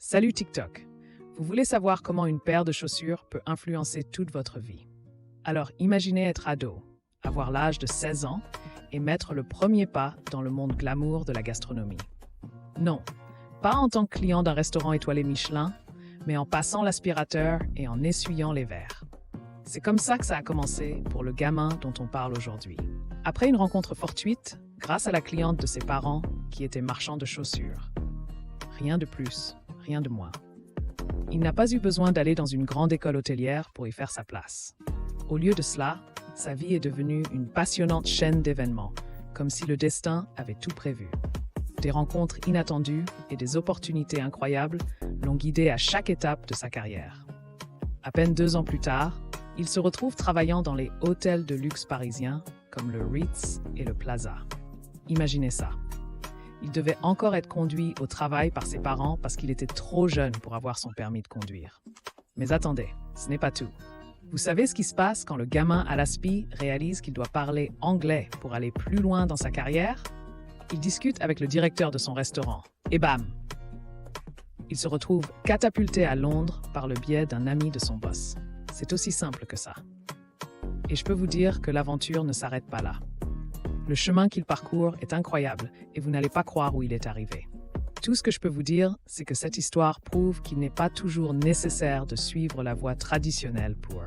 Salut TikTok! Vous voulez savoir comment une paire de chaussures peut influencer toute votre vie? Alors imaginez être ado, avoir l'âge de 16 ans et mettre le premier pas dans le monde glamour de la gastronomie. Non, pas en tant que client d'un restaurant étoilé Michelin, mais en passant l'aspirateur et en essuyant les verres. C'est comme ça que ça a commencé pour le gamin dont on parle aujourd'hui. Après une rencontre fortuite, grâce à la cliente de ses parents qui était marchand de chaussures. Rien de plus, rien de moins. Il n'a pas eu besoin d'aller dans une grande école hôtelière pour y faire sa place. Au lieu de cela, sa vie est devenue une passionnante chaîne d'événements, comme si le destin avait tout prévu. Des rencontres inattendues et des opportunités incroyables l'ont guidé à chaque étape de sa carrière. À peine 2 ans plus tard, il se retrouve travaillant dans les hôtels de luxe parisiens comme le Ritz et le Plaza. Imaginez ça. Il devait encore être conduit au travail par ses parents parce qu'il était trop jeune pour avoir son permis de conduire. Mais attendez, ce n'est pas tout. Vous savez ce qui se passe quand le gamin à l'aspi réalise qu'il doit parler anglais pour aller plus loin dans sa carrière? Il discute avec le directeur de son restaurant. Et bam! Il se retrouve catapulté à Londres par le biais d'un ami de son boss. C'est aussi simple que ça. Et je peux vous dire que l'aventure ne s'arrête pas là. Le chemin qu'il parcourt est incroyable et vous n'allez pas croire où il est arrivé. Tout ce que je peux vous dire, c'est que cette histoire prouve qu'il n'est pas toujours nécessaire de suivre la voie traditionnelle pour